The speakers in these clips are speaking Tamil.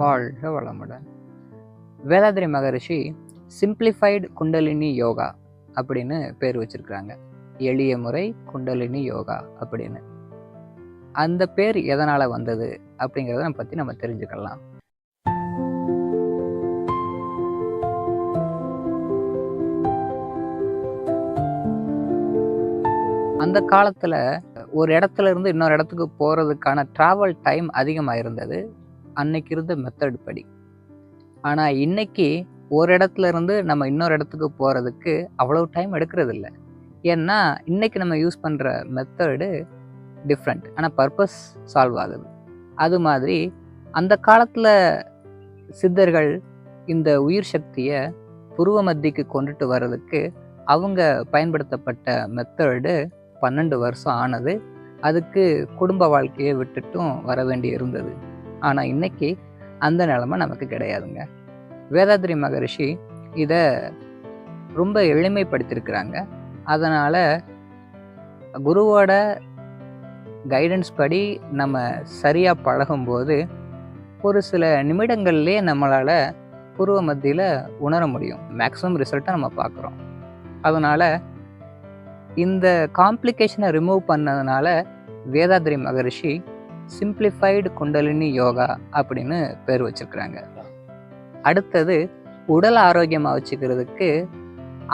வாழ்க வளமுடன். வேதாத்ரி மகரிஷி சிம்பிளிஃபைடு குண்டலினி யோகா அப்படின்னு பேர் வச்சிருக்கிறாங்க. எளிய முறை குண்டலினி யோகா அப்படின்னு. அந்த பேர் எதனால் வந்தது அப்படிங்கிறத பற்றி நம்ம தெரிஞ்சுக்கலாம். அந்த காலத்தில் ஒரு இடத்துல இருந்து இன்னொரு இடத்துக்கு போகிறதுக்கான ட்ராவல் டைம் அதிகமாக இருந்தது அன்னைக்கு இருந்த மெத்தட் படி. ஆனால் இன்னைக்கு ஒரு இடத்துல இருந்து நம்ம இன்னொரு இடத்துக்கு போகிறதுக்கு அவ்வளோ டைம் எடுக்கிறது இல்லை. ஏன்னா இன்னைக்கு நம்ம யூஸ் பண்ணுற மெத்தடு டிஃப்ரெண்ட், ஆனால் பர்பஸ் சால்வ் ஆகுது. அது மாதிரி அந்த காலத்தில் சித்தர்கள் இந்த உயிர் சக்தியை புருவ மத்திக்கு கொண்டுட்டு வர்றதுக்கு அவங்க பயன்படுத்தப்பட்ட மெத்தடு 12 வருஷம் ஆனது. அதுக்கு குடும்ப வாழ்க்கையை விட்டுட்டும் வர வேண்டி இருந்தது. ஆனால் இன்னைக்கு அந்த நிலைமை நமக்கு கிடையாதுங்க. வேதாத்ரி மகரிஷி இதை ரொம்ப எளிமைப்படுத்தியிருக்கிறாங்க. அதனால் குருவோட கைடன்ஸ் படி நம்ம சரியாக பழகும்போது ஒரு சில நிமிடங்கள்லேயே நம்மளால் புருவ மத்தியில் உணர முடியும். மேக்ஸிமம் ரிசல்ட்டை நம்ம பார்க்குறோம். அதனால் இந்த காம்ப்ளிகேஷனை ரிமூவ் பண்ணதுனால வேதாத்ரி மகரிஷி சிம்பிளிஃபைடு குண்டலினி யோகா அப்படின்னு பேர் வச்சிருக்கிறாங்க. அடுத்தது உடல் ஆரோக்கியமாக வச்சுக்கிறதுக்கு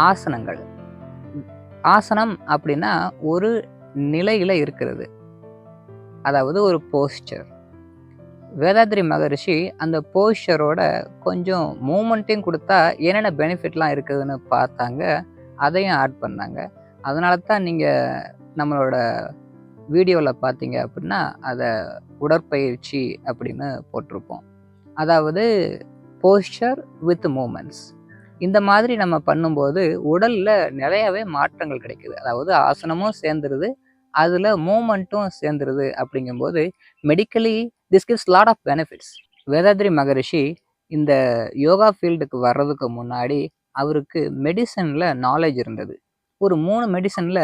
ஆசனங்கள். ஆசனம் அப்படின்னா ஒரு நிலையில் இருக்கிறது, அதாவது ஒரு போஸ்டர். வேதாத்ரி மகரிஷி அந்த போஸ்டரோட கொஞ்சம் மூமெண்ட்டையும் கொடுத்தா என்னென்ன பெனிஃபிட்லாம் இருக்குதுன்னு பார்த்தாங்க. அதையும் ஆட் பண்ணாங்க. அதனால தான் நீங்கள் நம்மளோட வீடியோவில் பார்த்தீங்க அப்படின்னா அதை உடற்பயிற்சி அப்படின்னு போட்டிருப்போம். அதாவது போஸ்டர் வித் மூமெண்ட்ஸ். இந்த மாதிரி நம்ம பண்ணும்போது உடலில் நிறையாவே மாற்றங்கள் கிடைக்குது. அதாவது ஆசனமும் சேர்ந்துருது, அதில் மூமெண்ட்டும் சேர்ந்துருது. அப்படிங்கும்போது medically this gives lot of benefits. Vethathiri Maharishi இந்த யோகா ஃபீல்டுக்கு வர்றதுக்கு முன்னாடி அவருக்கு மெடிசனில் நாலேஜ் இருந்தது. ஒரு 3 மெடிசனில்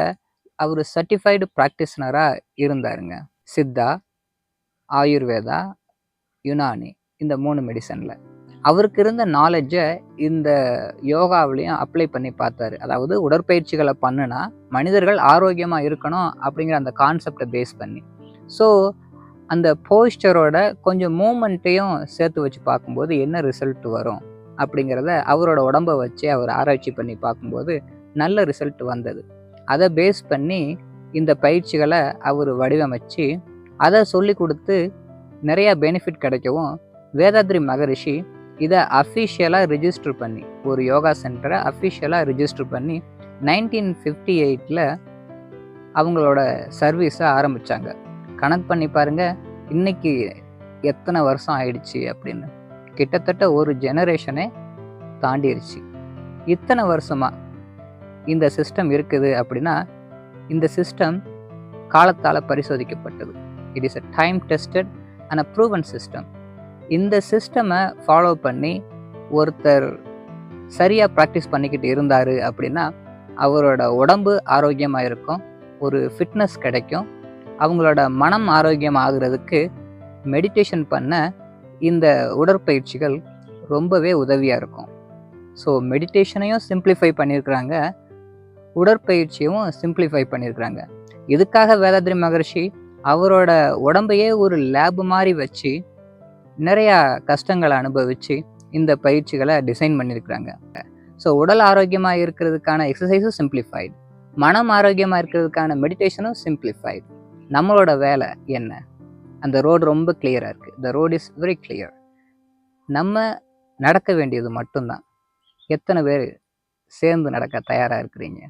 அவர் சர்டிஃபைடு ப்ராக்டிஷனராக இருந்தாருங்க. சித்தா, ஆயுர்வேதா, யுனானி, இந்த 3 மெடிசனில் அவருக்கு இருந்த நாலேஜை இந்த யோகாவிலையும் அப்ளை பண்ணி பார்த்தாரு. அதாவது உடற்பயிற்சிகளை பண்ணுனா மனிதர்கள் ஆரோக்கியமாக இருக்கணும் அப்படிங்கிற அந்த கான்செப்டை பேஸ் பண்ணி. ஸோ அந்த போஸ்டரோட கொஞ்சம் மூமெண்ட்டையும் சேர்த்து வச்சு பார்க்கும்போது என்ன ரிசல்ட் வரும் அப்படிங்கிறத அவரோட உடம்பை வச்சு அவர் ஆராய்ச்சி பண்ணி பார்க்கும்போது நல்ல ரிசல்ட் வந்தது. அதை பேஸ் பண்ணி இந்த பயிற்சிகளை அவர் வடிவமைச்சு அதை சொல்லி கொடுத்து நிறையா பெனிஃபிட் கிடைக்கவும் வேதாத்ரி மகரிஷி இதை அஃபிஷியலாக ரிஜிஸ்டர் பண்ணி, ஒரு யோகா சென்டரை அஃபிஷியலாக ரிஜிஸ்டர் பண்ணி 1958 அவங்களோட சர்வீஸை ஆரம்பித்தாங்க. கணக்கு பண்ணி பாருங்கள், இன்னைக்கு எத்தனை வருஷம் ஆயிடுச்சு அப்படின்னு. கிட்டத்தட்ட ஒரு ஜெனரேஷனே தாண்டிடுச்சு. இத்தனை வருஷமாக இந்த சிஸ்டம் இருக்குது அப்படின்னா இந்த சிஸ்டம் காலத்தால் பரிசோதிக்கப்பட்டது. It is a time tested and a proven system. இந்த சிஸ்டமை ஃபாலோ பண்ணி ஒருத்தர் சரியாக ப்ராக்டிஸ் பண்ணிக்கிட்டு இருந்தார் அப்படின்னா அவரோட உடம்பு ஆரோக்கியமாக இருக்கும், ஒரு ஃபிட்னஸ் கிடைக்கும். அவங்களோட மனம் ஆரோக்கியம் ஆகுறதுக்கு மெடிடேஷன் பண்ண இந்த உடற்பயிற்சிகள் ரொம்பவே உதவியாக இருக்கும். ஸோ மெடிடேஷனையும் சிம்பிளிஃபை பண்ணியிருக்கிறாங்க, உடற்பயிற்சியும் சிம்பிளிஃபை பண்ணியிருக்கிறாங்க. இதுக்காக வேதாத்ரி மகரிஷி அவரோட உடம்பையே ஒரு லேப் மாதிரி வச்சு நிறையா கஷ்டங்களை அனுபவித்து இந்த பயிற்சிகளை டிசைன் பண்ணியிருக்கிறாங்க. ஸோ உடல் ஆரோக்கியமாக இருக்கிறதுக்கான எக்ஸசைஸும் சிம்பிளிஃபைடு, மனம் ஆரோக்கியமாக இருக்கிறதுக்கான மெடிடேஷனும் சிம்பிளிஃபைடு. நம்மளோட வேலை என்ன? அந்த ரோடு ரொம்ப கிளியராக இருக்குது. The road is very clear. நம்ம நடக்க வேண்டியது மட்டும்தான். எத்தனை பேர் சேர்ந்து நடக்க தயாராக இருக்கிறீங்க?